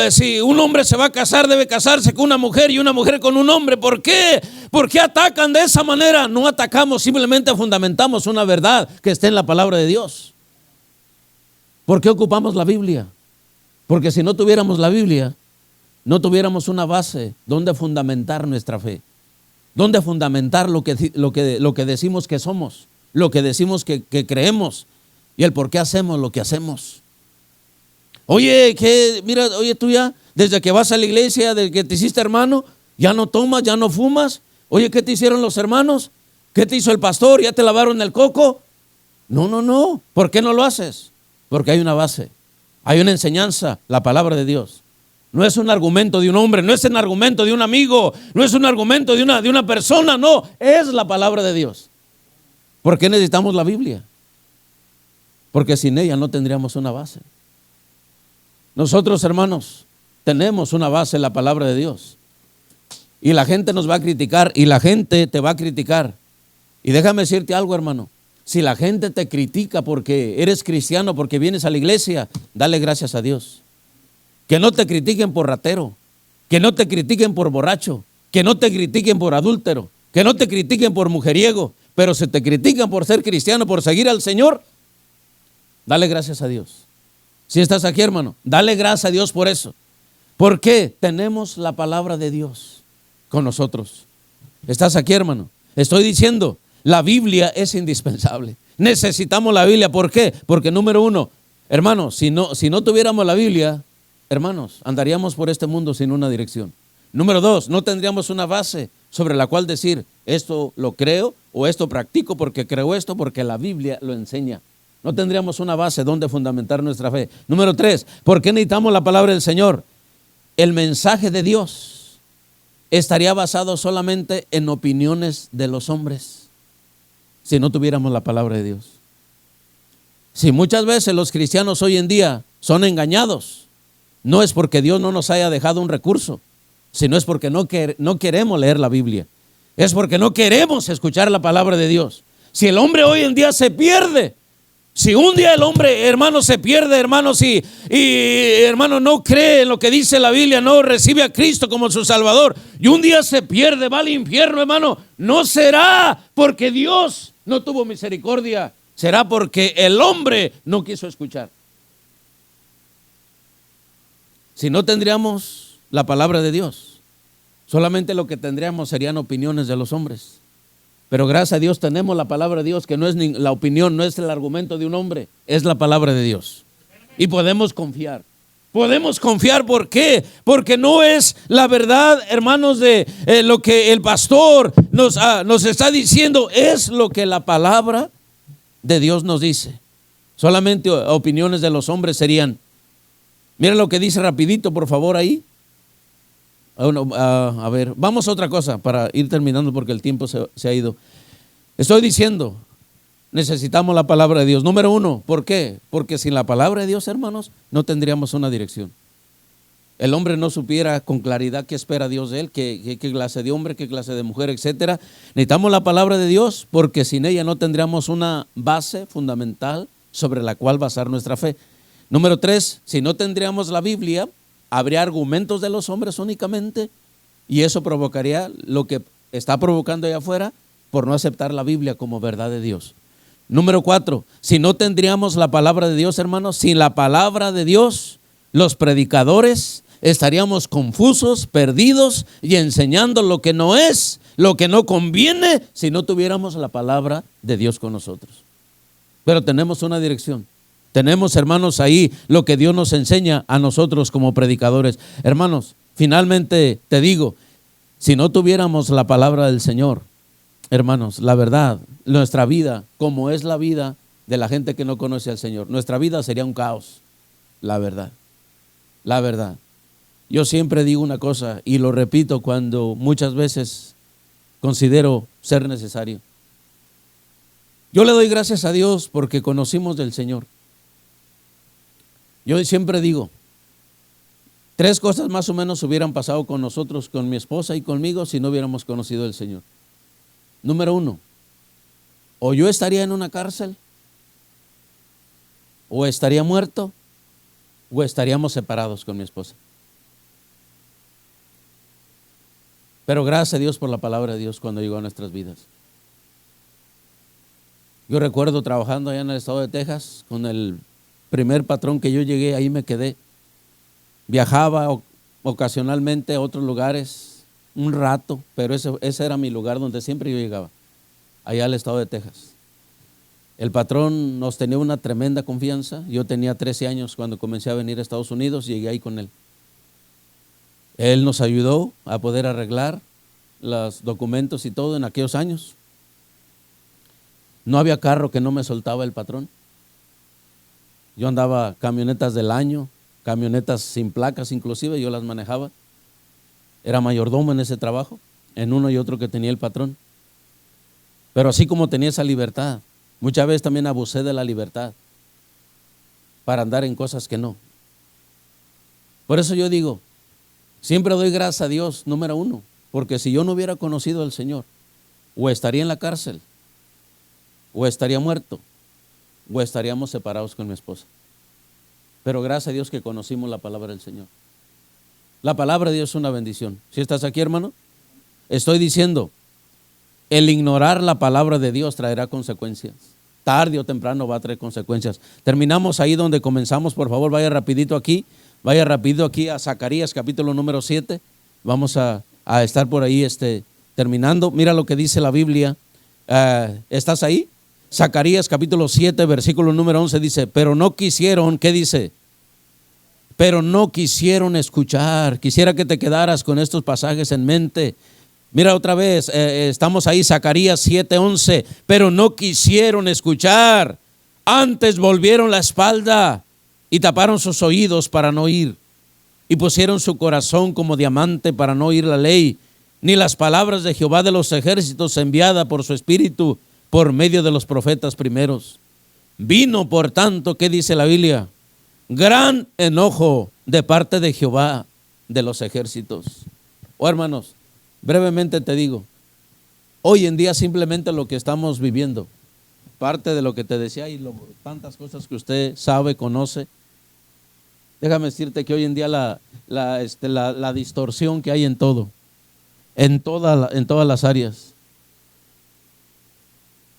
si un hombre se va a casar, debe casarse con una mujer y una mujer con un hombre? ¿Por qué? ¿Por qué atacan de esa manera? No atacamos, simplemente fundamentamos una verdad que está en la palabra de Dios. ¿Por qué ocupamos la Biblia? Porque si no tuviéramos la Biblia, no tuviéramos una base donde fundamentar nuestra fe, donde fundamentar lo que decimos que somos, lo que decimos que creemos y el por qué hacemos lo que hacemos. Oye, oye, tú ya, desde que vas a la iglesia, desde que te hiciste hermano, ya no tomas, ya no fumas. Oye, ¿qué te hicieron los hermanos? ¿Qué te hizo el pastor? ¿Ya te lavaron el coco? No. ¿Por qué no lo haces? Porque hay una base, hay una enseñanza, la palabra de Dios. No es un argumento de un hombre, no es un argumento de un amigo, no es un argumento de una persona, no, es la palabra de Dios. ¿Por qué necesitamos la Biblia? Porque sin ella no tendríamos una base. Nosotros, hermanos, tenemos una base en la palabra de Dios. Y la gente nos va a criticar y la gente te va a criticar. Y déjame decirte algo, hermano. Si la gente te critica porque eres cristiano, porque vienes a la iglesia, dale gracias a Dios. Que no te critiquen por ratero, que no te critiquen por borracho, que no te critiquen por adúltero, que no te critiquen por mujeriego. Pero si te critican por ser cristiano, por seguir al Señor, dale gracias a Dios. Si estás aquí, hermano, dale gracias a Dios por eso. ¿Por qué? Tenemos la palabra de Dios con nosotros. ¿Estás aquí, hermano? Estoy diciendo, la Biblia es indispensable. Necesitamos la Biblia. ¿Por qué? Porque número 1, Hermanos, si no tuviéramos la Biblia, hermanos, andaríamos por este mundo sin una dirección. Número 2, no tendríamos una base sobre la cual decir, esto lo creo o esto practico porque creo esto, porque la Biblia lo enseña. No tendríamos una base donde fundamentar nuestra fe. Número 3, ¿por qué necesitamos la palabra del Señor? El mensaje de Dios estaría basado solamente en opiniones de los hombres si no tuviéramos la palabra de Dios. Si muchas veces los cristianos hoy en día son engañados, no es porque Dios no nos haya dejado un recurso, sino es porque no queremos leer la Biblia. Es porque no queremos escuchar la palabra de Dios. Si el hombre hoy en día se pierde, si un día el hombre, hermano, se pierde, hermano, y hermano no cree en lo que dice la Biblia, no recibe a Cristo como su Salvador, y un día se pierde, va al infierno, hermano, no será porque Dios no tuvo misericordia, será porque el hombre no quiso escuchar. Si no tendríamos la palabra de Dios, solamente lo que tendríamos serían opiniones de los hombres. Pero gracias a Dios tenemos la palabra de Dios, que no es ni la opinión, no es el argumento de un hombre, es la palabra de Dios. Y podemos confiar. Podemos confiar, ¿por qué? Porque no es la verdad, hermanos, de lo que el pastor nos está diciendo, es lo que la palabra de Dios nos dice. Solamente opiniones de los hombres serían. Miren lo que dice rapidito, por favor, ahí. A ver, vamos a otra cosa para ir terminando porque el tiempo se ha ido. Estoy diciendo, necesitamos la palabra de Dios. Número 1, ¿por qué? Porque sin la palabra de Dios, hermanos, no tendríamos una dirección. El hombre no supiera con claridad qué espera Dios de él, qué clase de hombre, qué clase de mujer, etcétera. Necesitamos la palabra de Dios porque sin ella no tendríamos una base fundamental sobre la cual basar nuestra fe. Número 3, si no tendríamos la Biblia, habría argumentos de los hombres únicamente y eso provocaría lo que está provocando allá afuera por no aceptar la Biblia como verdad de Dios. Número 4, si no tendríamos la palabra de Dios, hermanos, sin la palabra de Dios, los predicadores estaríamos confusos, perdidos y enseñando lo que no es, lo que no conviene si no tuviéramos la palabra de Dios con nosotros. Pero tenemos una dirección. Tenemos, hermanos, ahí lo que Dios nos enseña a nosotros como predicadores. Hermanos, finalmente te digo, si no tuviéramos la palabra del Señor, hermanos, la verdad, nuestra vida, como es la vida de la gente que no conoce al Señor, nuestra vida sería un caos, la verdad, la verdad. Yo siempre digo una cosa y lo repito cuando muchas veces considero ser necesario. Yo le doy gracias a Dios porque conocimos del Señor. Yo siempre digo, 3 cosas más o menos hubieran pasado con nosotros, con mi esposa y conmigo, si no hubiéramos conocido al Señor. Número 1, o yo estaría en una cárcel, o estaría muerto, o estaríamos separados con mi esposa. Pero gracias a Dios por la palabra de Dios cuando llegó a nuestras vidas. Yo recuerdo trabajando allá en el estado de Texas con el primer patrón que yo llegué, ahí me quedé. Viajaba ocasionalmente a otros lugares, un rato, pero ese era mi lugar donde siempre yo llegaba, allá al estado de Texas. El patrón nos tenía una tremenda confianza. Yo tenía 13 años cuando comencé a venir a Estados Unidos, llegué ahí con él. Él nos ayudó a poder arreglar los documentos y todo en aquellos años. No había carro que no me soltaba el patrón. Yo andaba camionetas del año, camionetas sin placas inclusive, yo las manejaba. Era mayordomo en ese trabajo, en uno y otro que tenía el patrón. Pero así como tenía esa libertad, muchas veces también abusé de la libertad para andar en cosas que no. Por eso yo digo, siempre doy gracias a Dios, número 1, porque si yo no hubiera conocido al Señor, o estaría en la cárcel, o estaría muerto, o estaríamos separados con mi esposa. Pero gracias a Dios que conocimos la palabra del Señor. La palabra de Dios es una bendición. ¿Sí estás aquí, hermano? Estoy diciendo, el ignorar la palabra de Dios traerá consecuencias. Tarde o temprano va a traer consecuencias. Terminamos ahí donde comenzamos. Por favor, vaya rapidito aquí a Zacarías capítulo número 7. Vamos a estar por ahí terminando. Mira lo que dice la Biblia. ¿Estás ahí? Zacarías capítulo 7, versículo número 11 dice, pero no quisieron, ¿qué dice? Pero no quisieron escuchar. Quisiera que te quedaras con estos pasajes en mente. Mira otra vez, estamos ahí, Zacarías 7:11, pero no quisieron escuchar, antes volvieron la espalda y taparon sus oídos para no oír, y pusieron su corazón como diamante para no oír la ley, ni las palabras de Jehová de los ejércitos enviada por su espíritu, por medio de los profetas primeros. Vino, por tanto, ¿qué dice la Biblia? Gran enojo de parte de Jehová de los ejércitos. Oh, hermanos, brevemente te digo, hoy en día simplemente lo que estamos viviendo, parte de lo que te decía y tantas cosas que usted sabe, conoce, déjame decirte que hoy en día la distorsión que hay en todo, en todas las áreas,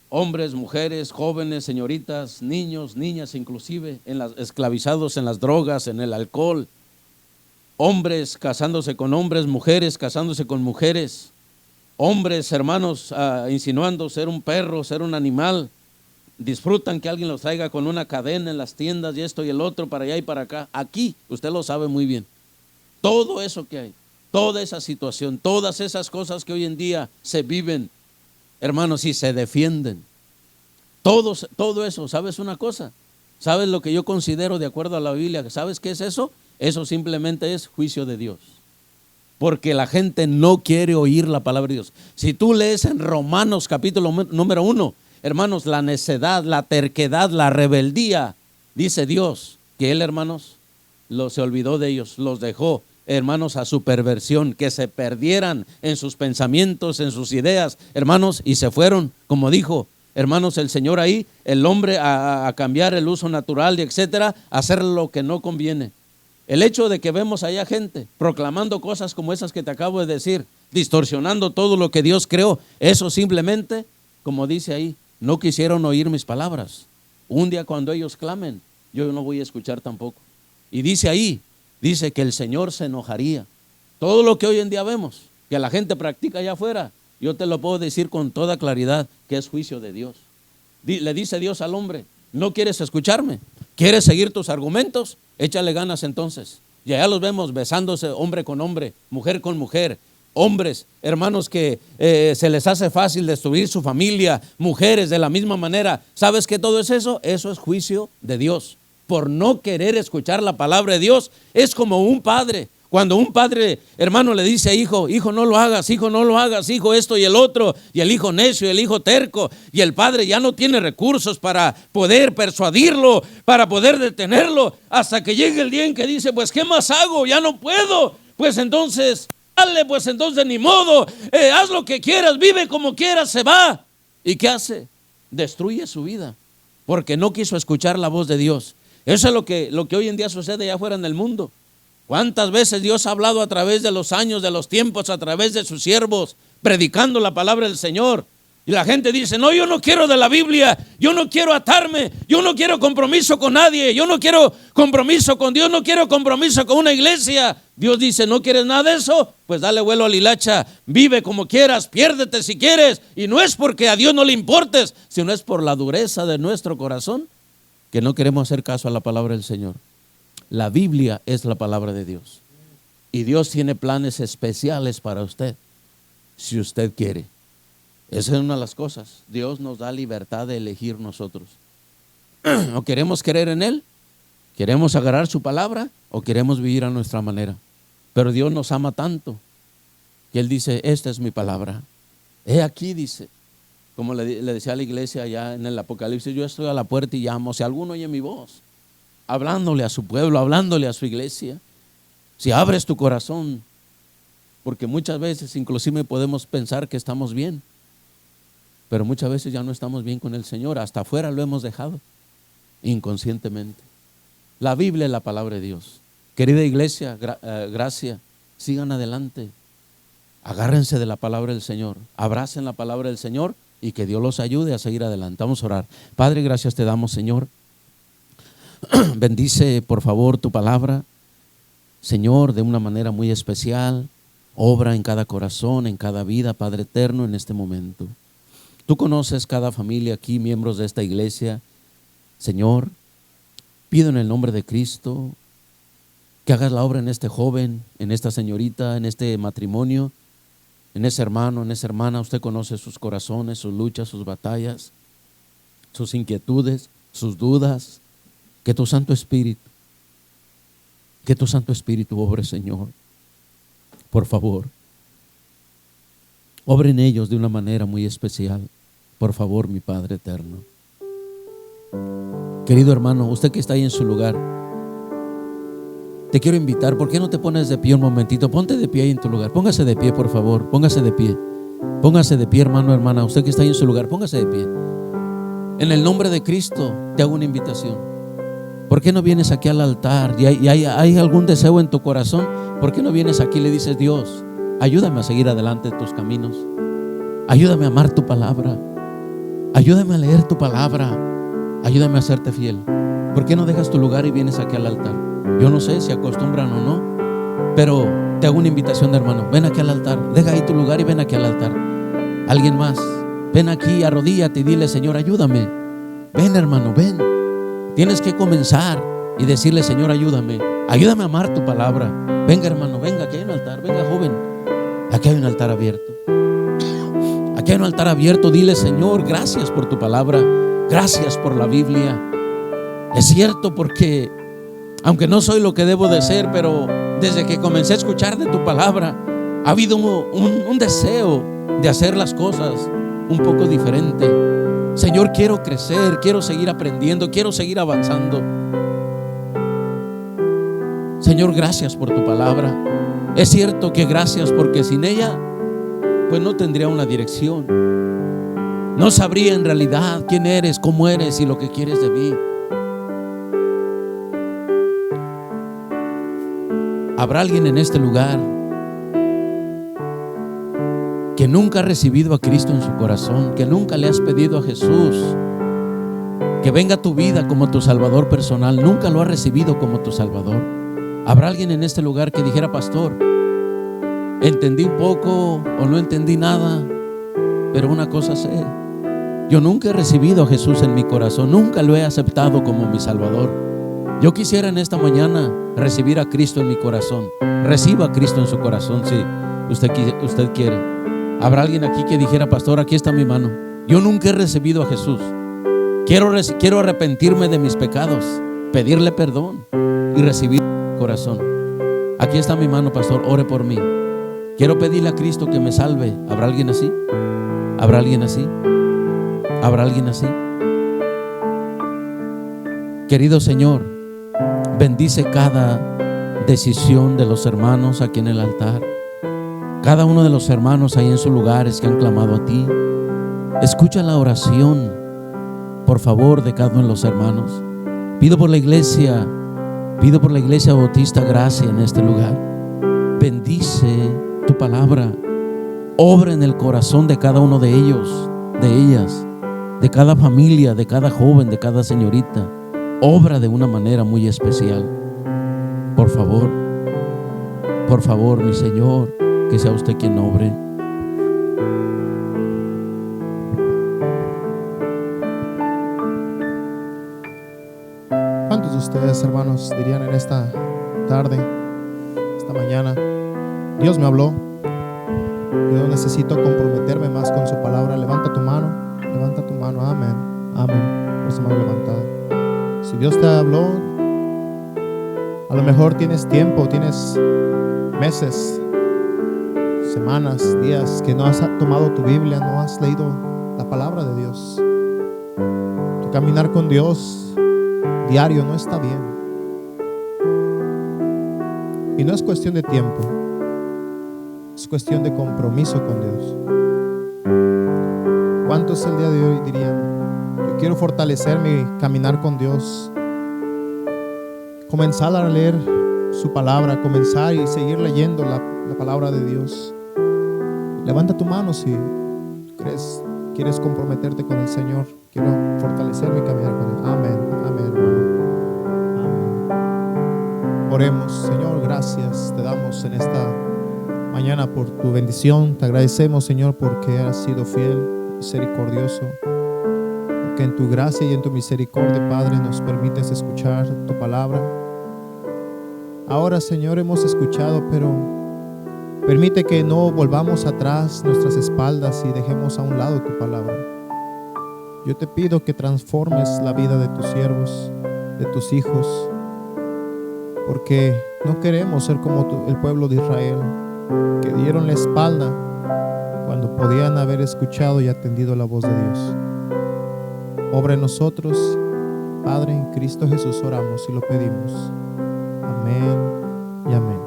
hombres, mujeres, jóvenes, señoritas, niños, niñas, inclusive esclavizados en las drogas, en el alcohol, hombres casándose con hombres, mujeres casándose con mujeres, hombres, hermanos, insinuando ser un perro, ser un animal, disfrutan que alguien los traiga con una cadena en las tiendas y esto y el otro, para allá y para acá. Aquí, usted lo sabe muy bien, todo eso que hay, toda esa situación, todas esas cosas que hoy en día se viven, hermanos, y se defienden, todo eso. ¿Sabes una cosa? ¿Sabes lo que yo considero de acuerdo a la Biblia? ¿Sabes qué es eso? Eso simplemente es juicio de Dios, porque la gente no quiere oír la palabra de Dios. Si tú lees en Romanos capítulo número 1, hermanos, la necedad, la terquedad, la rebeldía, dice Dios que Él, hermanos, se olvidó de ellos, los dejó, hermanos, a su perversión, que se perdieran en sus pensamientos, en sus ideas, hermanos, y se fueron, como dijo, hermanos, el Señor ahí, el hombre a cambiar el uso natural y etcétera, a hacer lo que no conviene. El hecho de que vemos allá gente proclamando cosas como esas que te acabo de decir, distorsionando todo lo que Dios creó, eso simplemente, como dice ahí, no quisieron oír mis palabras. Un día cuando ellos clamen, yo no voy a escuchar tampoco. Y dice ahí, dice que el Señor se enojaría. Todo lo que hoy en día vemos, que la gente practica allá afuera, yo te lo puedo decir con toda claridad, que es juicio de Dios. Le dice Dios al hombre, ¿no quieres escucharme? ¿Quieres seguir tus argumentos? Échale ganas entonces. Y allá los vemos besándose hombre con hombre, mujer con mujer. Hombres, hermanos, que se les hace fácil destruir su familia, mujeres de la misma manera. ¿Sabes qué todo es eso? Eso es juicio de Dios. Por no querer escuchar la palabra de Dios, es como un padre. Cuando un padre, hermano, le dice a hijo, hijo no lo hagas, hijo esto y el otro, y el hijo necio, el hijo terco, y el padre ya no tiene recursos para poder persuadirlo, para poder detenerlo, hasta que llegue el día en que dice, pues ¿qué más hago? Ya no puedo. Pues entonces, dale, pues entonces ni modo, haz lo que quieras, vive como quieras, se va. ¿Y qué hace? Destruye su vida, porque no quiso escuchar la voz de Dios. Eso es lo que hoy en día sucede allá afuera en el mundo. ¿Cuántas veces Dios ha hablado a través de los años, de los tiempos, a través de sus siervos, predicando la palabra del Señor? Y la gente dice, no, yo no quiero de la Biblia, yo no quiero atarme, yo no quiero compromiso con nadie, yo no quiero compromiso con Dios, no quiero compromiso con una iglesia. Dios dice, ¿no quieres nada de eso? Pues dale vuelo a la hilacha, vive como quieras, piérdete si quieres. Y no es porque a Dios no le importes, sino es por la dureza de nuestro corazón, que no queremos hacer caso a la palabra del Señor. La Biblia es la palabra de Dios. Y Dios tiene planes especiales para usted, si usted quiere. Esa es una de las cosas. Dios nos da libertad de elegir nosotros. ¿O queremos creer en Él? ¿Queremos agarrar su palabra? ¿O queremos vivir a nuestra manera? Pero Dios nos ama tanto, que Él dice, esta es mi palabra. He aquí, dice, como le decía a la iglesia allá en el Apocalipsis, yo estoy a la puerta y llamo. Si alguno oye mi voz, hablándole a su pueblo, hablándole a su iglesia, si abres tu corazón, porque muchas veces inclusive podemos pensar que estamos bien, pero muchas veces ya no estamos bien con el Señor, hasta afuera lo hemos dejado inconscientemente. La Biblia es la palabra de Dios. Querida iglesia, gracia, sigan adelante, agárrense de la palabra del Señor, abracen la palabra del Señor y que Dios los ayude a seguir adelante. Vamos a orar. Padre, gracias te damos, Señor. Bendice por favor tu palabra, Señor, de una manera muy especial. Obra en cada corazón, en cada vida, Padre eterno, en este momento. Tú conoces cada familia aquí, miembros de esta iglesia. Señor, pido en el nombre de Cristo que hagas la obra en este joven, en esta señorita, en este matrimonio, en ese hermano, en esa hermana. Usted conoce sus corazones, sus luchas, sus batallas, sus inquietudes, sus dudas. Que tu Santo Espíritu obre, Señor. Por favor, obre en ellos de una manera muy especial. Por favor, mi Padre eterno. Querido hermano, usted que está ahí en su lugar, te quiero invitar. ¿Por qué no te pones de pie un momentito? Ponte de pie ahí en tu lugar. Póngase de pie, por favor. Póngase de pie. Póngase de pie, hermano, hermana. Usted que está ahí en su lugar, póngase de pie. En el nombre de Cristo te hago una invitación. ¿Por qué no vienes aquí al altar? ¿Y hay algún deseo en tu corazón? ¿Por qué no vienes aquí y le dices: Dios, ayúdame a seguir adelante en tus caminos? Ayúdame a amar tu palabra. Ayúdame a leer tu palabra. Ayúdame a serte fiel. ¿Por qué no dejas tu lugar y vienes aquí al altar? Yo no sé si acostumbran o no, pero te hago una invitación, hermano. Ven aquí al altar. Deja ahí tu lugar y ven aquí al altar. Alguien más, ven aquí, arrodíllate y dile: Señor, ayúdame. Ven, hermano, ven. Tienes que comenzar y decirle: Señor, ayúdame. Ayúdame a amar tu palabra. Venga, hermano, venga, aquí hay un altar. Venga, joven, aquí hay un altar abierto. Aquí hay un altar abierto. Dile: Señor, gracias por tu palabra. Gracias por la Biblia. Es cierto, porque aunque no soy lo que debo de ser, pero desde que comencé a escuchar de tu palabra, ha habido un deseo de hacer las cosas un poco diferente. Señor, quiero crecer, quiero seguir aprendiendo, quiero seguir avanzando. Señor, gracias por tu palabra. Es cierto que gracias, porque sin ella pues no tendría una dirección. No sabría en realidad quién eres, cómo eres y lo que quieres de mí. Habrá alguien en este lugar que nunca ha recibido a Cristo en su corazón, que nunca le has pedido a Jesús que venga a tu vida como tu Salvador personal. Nunca lo has recibido como tu Salvador. Habrá alguien en este lugar que dijera: Pastor, entendí un poco o no entendí nada, pero una cosa sé: yo nunca he recibido a Jesús en mi corazón, nunca lo he aceptado como mi Salvador. Yo quisiera en esta mañana recibir a Cristo en mi corazón. Reciba a Cristo en su corazón si usted quiere. Habrá alguien aquí que dijera: Pastor, aquí está mi mano. Yo nunca he recibido a Jesús. Quiero arrepentirme de mis pecados, pedirle perdón y recibir mi corazón. Aquí está mi mano, pastor, ore por mí. Quiero pedirle a Cristo que me salve. ¿Habrá alguien así? ¿Habrá alguien así? ¿Habrá alguien así? Querido Señor, bendice cada decisión de los hermanos aquí en el altar. Cada uno de los hermanos ahí en sus lugares que han clamado a ti. Escucha la oración, por favor, de cada uno de los hermanos. Pido por la iglesia Bautista Gracia en este lugar. Bendice tu palabra. Obra en el corazón de cada uno de ellos, de ellas, de cada familia, de cada joven, de cada señorita. Obra de una manera muy especial. Por favor, mi Señor, que sea usted quien obre. ¿Cuántos de ustedes, hermanos, dirían en esta tarde, esta mañana: Dios me habló, yo necesito comprometerme más con su palabra? Levanta tu mano, amén, amén, por su mano levantada. Si Dios te habló, a lo mejor tienes tiempo, tienes meses, semanas, días que no has tomado tu Biblia, no has leído la palabra de Dios. Tu caminar con Dios diario no está bien. Y no es cuestión de tiempo, es cuestión de compromiso con Dios. ¿Cuántos el día de hoy dirían: yo quiero fortalecer mi caminar con Dios, comenzar a leer su palabra, comenzar y seguir leyendo la palabra de Dios? Levanta tu mano si quieres comprometerte con el Señor. Quiero fortalecer mi caminar con Él. Amén, amén, hermano. Amén. Oremos. Señor, gracias te damos en esta mañana por tu bendición. Te agradecemos, Señor, porque has sido fiel misericordioso, porque en tu gracia y en tu misericordia, Padre, nos permites escuchar tu palabra. Ahora, Señor, hemos escuchado, pero permite que no volvamos atrás nuestras espaldas y dejemos a un lado tu palabra. Yo te pido que transformes la vida de tus siervos, de tus hijos, porque no queremos ser como el pueblo de Israel, que dieron la espalda cuando podían haber escuchado y atendido la voz de Dios. Obra en nosotros, Padre, en Cristo Jesús oramos y lo pedimos. Amén y amén.